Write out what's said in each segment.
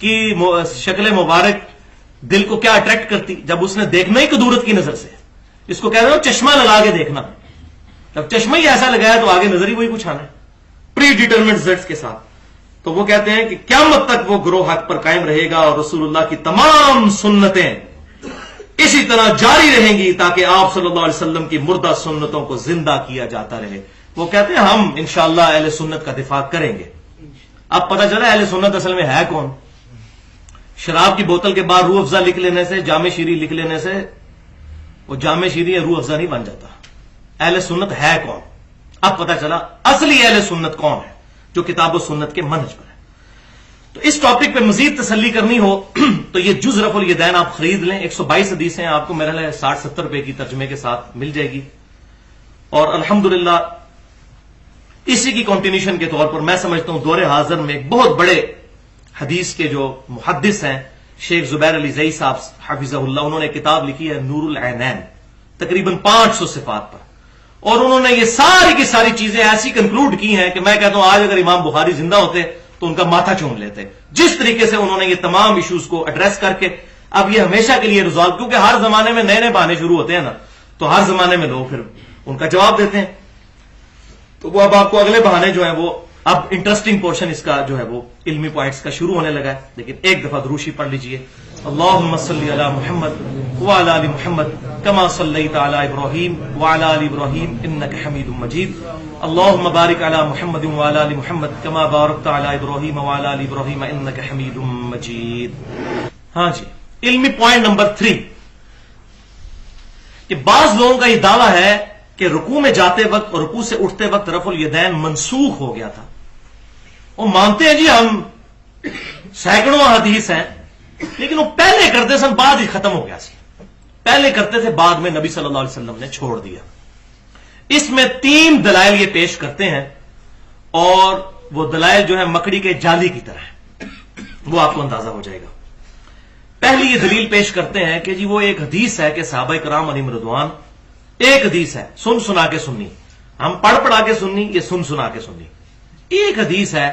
کی شکل مبارک دل کو کیا اٹریکٹ کرتی جب اس نے دیکھنا ہی قدورت کی نظر سے. اس کو کہہ رہے ہو چشمہ لگا کے دیکھنا. جب چشمہ ہی ایسا لگایا تو آگے نظر ہی وہی کچھ آنا ہے پری ڈیٹرمنٹ ریزلٹس کے ساتھ. تو وہ کہتے ہیں کہ قیامت تک وہ گروہ حق پر قائم رہے گا اور رسول اللہ کی تمام سنتیں اسی طرح جاری رہیں گی تاکہ آپ صلی اللہ علیہ وسلم کی مردہ سنتوں کو زندہ کیا جاتا رہے. وہ کہتے ہیں ہم انشاءاللہ اہل سنت کا دفاع کریں گے. اب پتہ چلا اہل سنت اصل میں ہے کون. شراب کی بوتل کے بعد روح افزا لکھ لینے سے، جامع شیری لکھ لینے سے وہ جامع شیری یا روح افزا نہیں بن جاتا. اہل سنت ہے کون؟ اب پتہ چلا اصلی اہل سنت کون ہے جو کتاب و سنت کے منہج پر ہے. تو اس ٹاپک پہ مزید تسلی کرنی ہو تو یہ جز رفع الیدین آپ خرید لیں. 122 حدیثیں آپ کو میرا ہے 60-70 روپے کی ترجمے کے ساتھ مل جائے گی. اور الحمدللہ اسی کی کنٹینیوشن کے طور پر میں سمجھتا ہوں دور حاضر میں ایک بہت بڑے حدیث کے جو محدث ہیں شیخ زبیر علی زئی صاحب حفظہ اللہ، انہوں نے کتاب لکھی ہے نور العینین تقریباً 500 صفات پر. اور انہوں نے یہ ساری کی ساری چیزیں ایسی کنکلوڈ کی ہیں کہ میں کہتا ہوں آج اگر امام بخاری زندہ ہوتے تو ان کا ماتھا چوم لیتے. جس طریقے سے انہوں نے یہ تمام ایشوز کو ایڈریس کر کے اب یہ ہمیشہ کے لیے ریزالو، کیونکہ ہر زمانے میں نئے نئے بہانے شروع ہوتے ہیں نا، تو ہر زمانے میں لوگ پھر ان کا جواب دیتے ہیں. تو وہ اب آپ کو اگلے بہانے جو ہیں وہ اب انٹرسٹنگ پورشن اس کا جو ہے وہ علمی پوائنٹس کا شروع ہونے لگا ہے. لیکن ایک دفعہ دروشی پڑھ لیجئے. اللہم صلی علی محمد وعلی آل محمد کما صلیت علی ابراہیم وعلی آل ابراہیم انک حمید مجید. اللہم بارک علی محمد وعلی آل محمد کما بارکت علی ابراہیم وعلی آل ابراہیم انک حمید مجید. ہاں جی، علمی پوائنٹ نمبر 3 کہ بعض لوگوں کا یہ دعویٰ ہے کہ رکوع میں جاتے وقت اور رکوع سے اٹھتے وقت رفع الیدین منسوخ ہو گیا تھا. وہ مانتے ہیں جی ہم سینکڑوں حدیث ہیں، لیکن وہ پہلے کرتے سن بعد ہی ختم ہو گیا سی. پہلے کرتے تھے بعد میں نبی صلی اللہ علیہ وسلم نے چھوڑ دیا. اس میں 3 دلائل یہ پیش کرتے ہیں اور وہ دلائل جو ہے مکڑی کے جالی کی طرح ہے، وہ آپ کو اندازہ ہو جائے گا. پہلی یہ دلیل پیش کرتے ہیں کہ جی وہ ایک حدیث ہے کہ صحابہ کرام علیہم رضوان، ایک حدیث ہے سن سنا کے سننی، ہم پڑھ پڑھا کے سننی، یہ سن سنا کے سننی. ایک حدیث ہے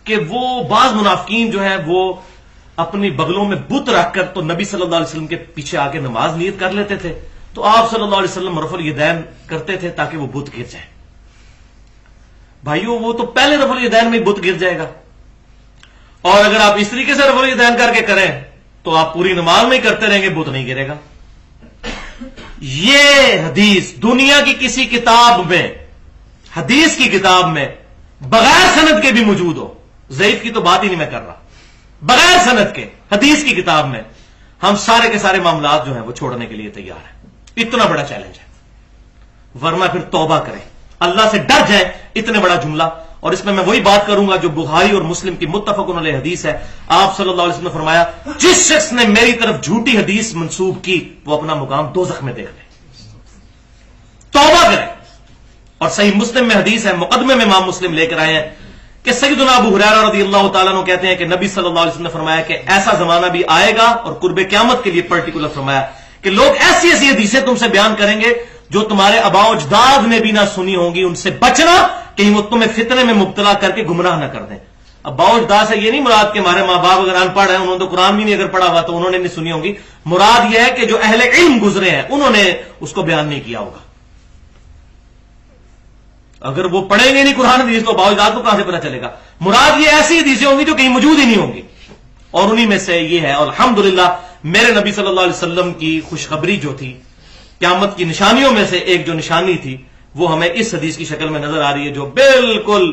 کہ وہ بعض منافقین جو ہیں وہ اپنی بغلوں میں بت رکھ کر تو نبی صلی اللہ علیہ وسلم کے پیچھے آ کے نماز نیت کر لیتے تھے، تو آپ صلی اللہ علیہ وسلم رفع الیدین کرتے تھے تاکہ وہ بت گر جائے. بھائیو وہ تو پہلے رفع الیدین میں بت گر جائے گا، اور اگر آپ اس طریقے سے رفع الیدین کر کے کریں تو آپ پوری نماز میں ہی کرتے رہیں گے، بت نہیں گرے گا. یہ حدیث دنیا کی کسی کتاب میں، حدیث کی کتاب میں بغیر سند کے بھی موجود ہو، ضعیف کی تو بات ہی نہیں میں کر رہا، بغیر سند کے حدیث کی کتاب میں، ہم سارے کے سارے معاملات جو ہیں وہ چھوڑنے کے لیے تیار ہیں. اتنا بڑا چیلنج ہے. ورنہ پھر توبہ کریں، اللہ سے ڈر جائیں. اتنے بڑا جملہ، اور اس میں وہی بات کروں گا جو بخاری اور مسلم کی متفق علیہ حدیث ہے. آپ صلی اللہ علیہ وسلم نے فرمایا جس شخص نے میری طرف جھوٹی حدیث منسوب کی وہ اپنا مقام دوزخ میں دیکھ لے. توبہ کریں. اور صحیح مسلم میں حدیث ہے، مقدمے میں امام مسلم لے کر آئے ہیں کہ سیدنا ابو ہریرہ رضی اللہ تعالیٰ عنہ کہتے ہیں کہ نبی صلی اللہ علیہ وسلم نے فرمایا کہ ایسا زمانہ بھی آئے گا، اور قرب قیامت کے لیے پرٹیکولر فرمایا کہ لوگ ایسی ایسی حدیثیں تم سے بیان کریں گے جو تمہارے آباء و اجداد نے بھی نہ سنی ہوں گی. ان سے بچنا کہیں وہ تمہیں فتنے میں مبتلا کر کے گمراہ نہ کر دیں. آباء و اجداد سے یہ نہیں مراد کہ ہمارے ماں باپ اگر ان پڑھ ہیں، انہوں نے تو قرآن بھی نہیں اگر پڑھا ہوا تو انہوں نے نہیں سنی ہوگی. مراد یہ ہے کہ جو اہل علم گزرے ہیں انہوں نے اس کو بیان نہیں کیا ہوگا. اگر وہ پڑھیں گے نہیں قرآن حدیث تو آباء و اجداد کو کہاں سے پتہ چلے گا. مراد یہ ایسی حدیثیں ہوں گی جو کہیں موجود ہی نہیں ہوں گی، اور انہی میں سے یہ ہے. اور الحمدللہ میرے نبی صلی اللہ علیہ وسلم کی خوشخبری جو تھی، قیامت کی نشانیوں میں سے ایک جو نشانی تھی وہ ہمیں اس حدیث کی شکل میں نظر آ رہی ہے جو بالکل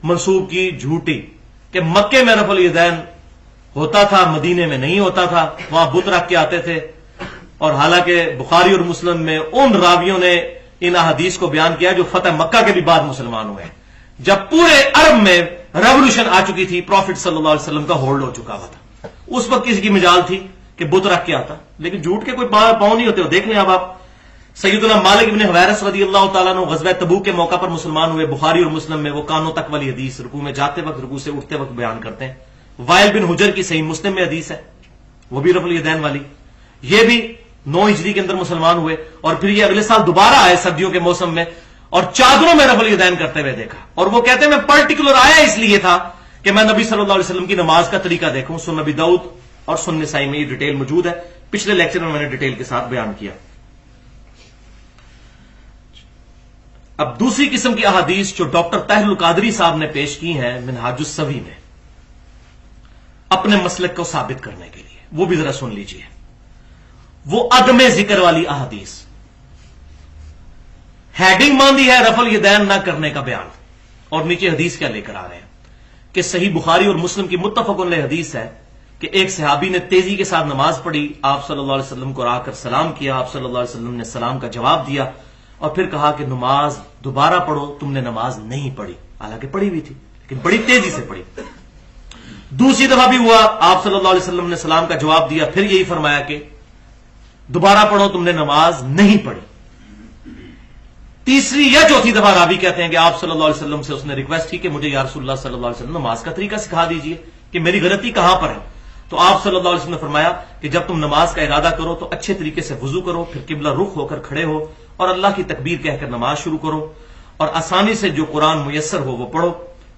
منسوب کی جھوٹی، کہ مکے میں رفع الیدین ہوتا تھا، مدینے میں نہیں ہوتا تھا، وہاں بت رکھ کے آتے تھے. اور حالانکہ بخاری اور مسلم میں ان راویوں نے ان احادیث کو بیان کیا جو فتح مکہ کے بھی بعد مسلمان ہوئے ہیں، جب پورے عرب میں ریولوشن آ چکی تھی، پروفٹ صلی اللہ علیہ وسلم کا ہولڈ ہو چکا ہوا تھا. اس وقت کسی کی مجال تھی کہ بت رکھ کے آتا، لیکن جھوٹ کے کوئی پاؤں نہیں ہوتے. دیکھ لیں اب آپ سیدنا مالک ابن حویرث رضی اللہ تعالیٰ عنہ غزوہ تبوک کے موقع پر مسلمان ہوئے. بخاری اور مسلم میں وہ کانوں تک والی حدیث رکوع میں جاتے وقت رکوع سے اٹھتے وقت بیان کرتے ہیں. وائل بن حجر کی صحیح مسلم میں حدیث ہے، وہ بھی رفع الیدین والی. یہ بھی 9 ہجری کے اندر مسلمان ہوئے، اور پھر یہ اگلے سال دوبارہ آئے سردیوں کے موسم میں، اور چادروں میں رفع الیدین کرتے ہوئے دیکھا. اور وہ کہتے ہیں میں پرٹیکولر آیا اس لیے تھا کہ میں نبی صلی اللہ علیہ وسلم کی نماز کا طریقہ دیکھوں. سنن نبی داؤد اور سنن نسائی میں یہ ڈیٹیل موجود ہے. پچھلے لیکچر میں نے ڈیٹیل کے ساتھ بیان کیا. اب دوسری قسم کی احادیث جو ڈاکٹر طاہر القادری صاحب نے پیش کی ہیں منہاج السوی میں اپنے مسلک کو ثابت کرنے کے لیے، وہ بھی ذرا سن لیجئے. وہ عدم ذکر والی احادیث، ہیڈنگ باندھی ہے رفع الیدین نہ کرنے کا بیان، اور نیچے حدیث کیا لے کر آ رہے ہیں کہ صحیح بخاری اور مسلم کی متفق علیہ حدیث ہے کہ ایک صحابی نے تیزی کے ساتھ نماز پڑھی، آپ صلی اللہ علیہ وسلم کو آ کر سلام کیا، آپ صلی اللہ علیہ وسلم نے سلام کا جواب دیا اور پھر کہا کہ نماز دوبارہ پڑھو، تم نے نماز نہیں پڑھی، حالانکہ پڑھی ہوئی تھی لیکن بڑی تیزی سے پڑھی. دوسری دفعہ بھی ہوا، آپ صلی اللہ علیہ وسلم نے سلام کا جواب دیا، پھر یہی فرمایا کہ دوبارہ پڑھو، تم نے نماز نہیں پڑھی. تیسری یا چوتھی دفعہ راوی کہتے ہیں کہ آپ صلی اللہ علیہ وسلم سے اس نے ریکویسٹ کی کہ مجھے یا رسول اللہ صلی اللہ علیہ وسلم نماز کا طریقہ سکھا دیجئے کہ میری غلطی کہاں پر ہے. تو آپ صلی اللہ علیہ وسلم نے فرمایا کہ جب تم نماز کا ارادہ کرو تو اچھے طریقے سے وضو کرو، پھر قبلہ رخ ہو کر کھڑے ہو اور اللہ کی تکبیر کہہ کر نماز شروع کرو، اور آسانی سے جو قرآن میسر ہو وہ پڑھو،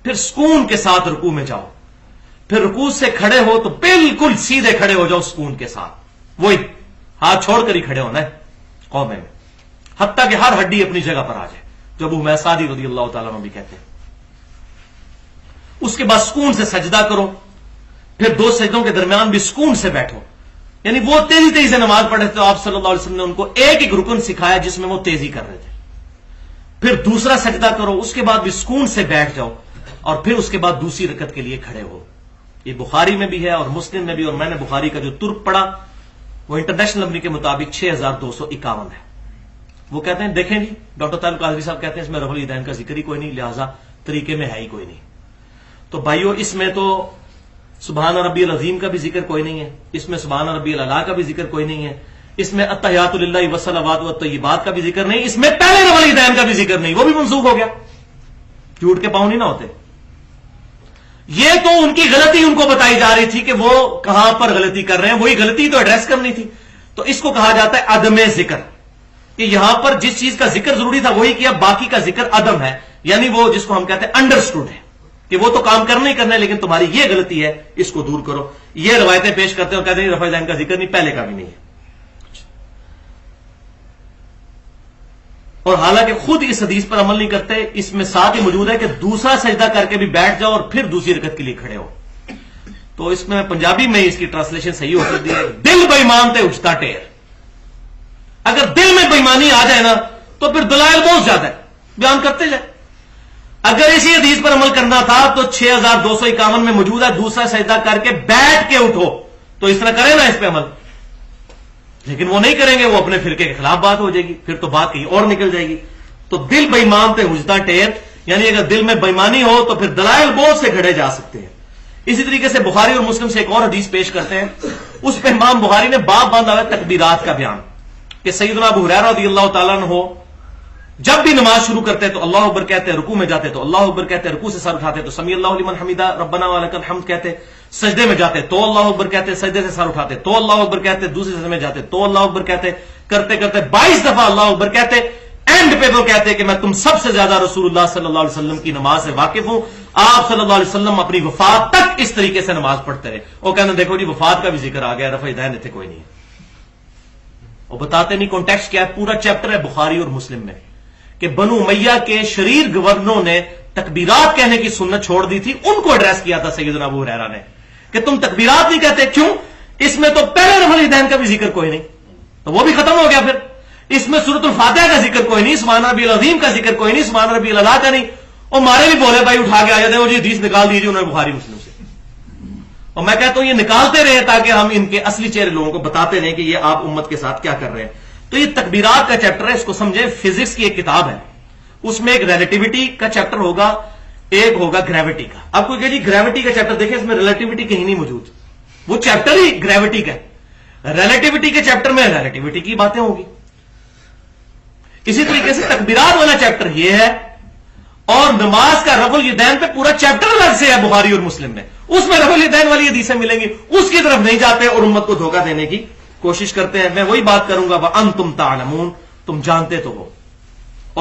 پھر سکون کے ساتھ رکوع میں جاؤ، پھر رکوع سے کھڑے ہو تو بالکل سیدھے کھڑے ہو جاؤ سکون کے ساتھ، وہی ہاتھ چھوڑ کر ہی کھڑے ہونا ہے قومے میں، حتیٰ کہ ہر ہڈی اپنی جگہ پر آ جائے، جو ابو حمید سعدی رضی اللہ تعالیٰ عنہ بھی کہتے ہیں. اس کے بعد سکون سے سجدہ کرو، پھر دو سجدوں کے درمیان بھی سکون سے بیٹھو. یعنی وہ تیزی تیزی سے نماز پڑھ رہے تھے، آپ صلی اللہ علیہ وسلم نے ان کو ایک ایک رکن سکھایا جس میں وہ تیزی کر رہے تھے. پھر دوسرا سجدہ کرو، اس کے بعد بھی سکون سے بیٹھ جاؤ، اور پھر اس کے بعد دوسری رکعت کے لیے کھڑے ہو. یہ بخاری میں بھی ہے اور مسلم میں بھی، اور میں نے بخاری کا جو ترک پڑھا وہ انٹرنیشنل نمبر کے مطابق 6251 ہے. وہ کہتے ہیں دیکھیں جی ڈاکٹر طاہر القادری صاحب کہتے ہیں اس میں رفع الیدین کا ذکر ہی کوئی نہیں، لہذا طریقے میں ہے ہی کوئی نہیں. تو بھائیو اس میں تو سبحان ربی العظیم کا بھی ذکر کوئی نہیں ہے، اس میں سبحان ربی الاعلیٰ کا بھی ذکر کوئی نہیں ہے، اس میں التحیات للہ والصلوات والطیبات کا بھی ذکر نہیں، اس میں پہلے رفع الیدین کا بھی ذکر نہیں، وہ بھی منسوخ ہو گیا. جھوٹ کے پاؤں نہیں نہ ہوتے. یہ تو ان کی غلطی ان کو بتائی جا رہی تھی کہ وہ کہاں پر غلطی کر رہے ہیں، وہی غلطی تو ایڈریس کرنی تھی. تو اس کو کہا جاتا ہے عدم ذکر، کہ یہاں پر جس چیز کا ذکر ضروری تھا وہی کیا، باقی کا ذکر عدم ہے. یعنی وہ جس کو ہم کہتے ہیں انڈرسٹوڈ ہے کہ وہ تو کام کرنا ہی کرنا ہے لیکن تمہاری یہ غلطی ہے، اس کو دور کرو. یہ روایتیں پیش کرتے ہیں اور کہتے ہیں رفع الیدین کا ذکر نہیں، پہلے کا بھی نہیں ہے. اور حالانکہ خود اس حدیث پر عمل نہیں کرتے. اس میں ساتھ ہی موجود ہے کہ دوسرا سجدہ کر کے بھی بیٹھ جاؤ اور پھر دوسری رکعت کے لیے کھڑے ہو. تو اس میں پنجابی میں اس کی ٹرانسلیشن صحیح ہو سکتی ہے، دل بے ایمان تے اجتا ٹیر. اگر دل میں بےایمانی آ جائے نا تو پھر دلائل بہت زیادہ ہے، بیان کرتے جائے. اگر اسی حدیث پر عمل کرنا تھا تو 6251 میں موجود ہے دوسرا سجدہ کر کے بیٹھ کے اٹھو، تو اس طرح کرے نا اس پہ عمل. لیکن وہ نہیں کریں گے، وہ اپنے فرقے کے خلاف بات ہو جائے گی، پھر تو بات کہیں اور نکل جائے گی. تو دل بے ایمان تے حجتا ٹیر، یعنی اگر دل میں بےایمانی ہو تو پھر دلائل بہت سے کھڑے جا سکتے ہیں. اسی طریقے سے بخاری اور مسلم سے ایک اور حدیث پیش کرتے ہیں، اس پہ امام بخاری نے باب باندھا ہوا تکبیرات کا بیان کہ سیدنا ابو ہریرہ رضی اللہ تعالیٰ عنہ جب بھی نماز شروع کرتے تو اللہ اکبر کہتے، رکوع میں جاتے تو اللہ اکبر کہتے، رکوع سے سر اٹھاتے تو سمیع اللہ لمن حمیدہ ربنا ولک الحمد کہتے، سجدے میں جاتے تو اللہ اکبر کہتے، سجدے سے سر اٹھاتے تو اللہ اکبر کہتے، دوسرے سجدے میں جاتے تو اللہ اکبر کہتے، کرتے کرتے 22 دفعہ اللہ اکبر کہتے. اینڈ پہ وہ کہتے کہ میں تم سب سے زیادہ رسول اللہ صلی اللہ علیہ وسلم کی نماز سے واقف ہوں. آپ صلی اللہ علیہ وسلم اپنی وفات تک اس طریقے سے نماز پڑھتے رہے. وہ کہتے دیکھو جی وفات کا بھی ذکر آ گیا، رفع الیدین اتنے کوئی نہیں ہے. وہ بتاتے نہیں کانٹیکسٹ کیا ہے. پورا چیپٹر ہے بخاری اور مسلم میں کہ بنو امیہ کے شریر گورنروں نے تکبیرات کہنے کی سنت چھوڑ دی تھی، ان کو ایڈریس کیا تھا سیدنا ابو ہریرہ نے کہ تم تکبیرات نہیں کہتے، کیوں؟ اس میں تو پہلے رفع الیدین کا بھی ذکر کوئی نہیں، تو وہ بھی ختم ہو گیا. پھر اس میں سورۃ الفاتحہ کا ذکر کوئی نہیں، سبحان ربی العظیم کا ذکر کوئی نہیں، سبحان ربی الاعلیٰ کا نہیں. اور مارے بھی بولے بھائی اٹھا کے آ جاتے ہیں، وہ جی حدیث نکال دیجیے انہوں نے بخاری مسلم سے. اور میں کہتا ہوں یہ نکالتے رہے تاکہ ہم ان کے اصلی چہرے لوگوں کو بتاتے رہیں کہ یہ آپ امت کے ساتھ کیا کر رہے ہیں. تو یہ تکبیرات کا چیپٹر ہے، اس کو سمجھیں. فزکس کی ایک کتاب ہے، اس میں ایک ریلیٹیوٹی کا چیپٹر ہوگا، ایک ہوگا گریوٹی کا. آپ کو کہ جی گریوٹی کا چیپٹر دیکھیں، اس میں ریلیٹیوٹی کہیں نہیں موجود، وہ چیپٹر ہی گریوٹی کا ہے. ریلیٹیوٹی کے چیپٹر میں ریلیٹیوٹی کی باتیں ہوگی. اسی طریقے سے تکبیرات والا چیپٹر یہ ہے، اور نماز کا رفع الیدین پہ پورا چیپٹر الگ سے ہے بخاری اور مسلم میں، اس میں رفع الیدین والی حدیثیں ملیں گی، اس کی طرف نہیں جاتے اور امت کو دھوکہ دینے کی کوشش کرتے ہیں. میں وہی بات کروں گا وَأَنْتُمْ تَعْلَمُونَ، تم جانتے تو ہو.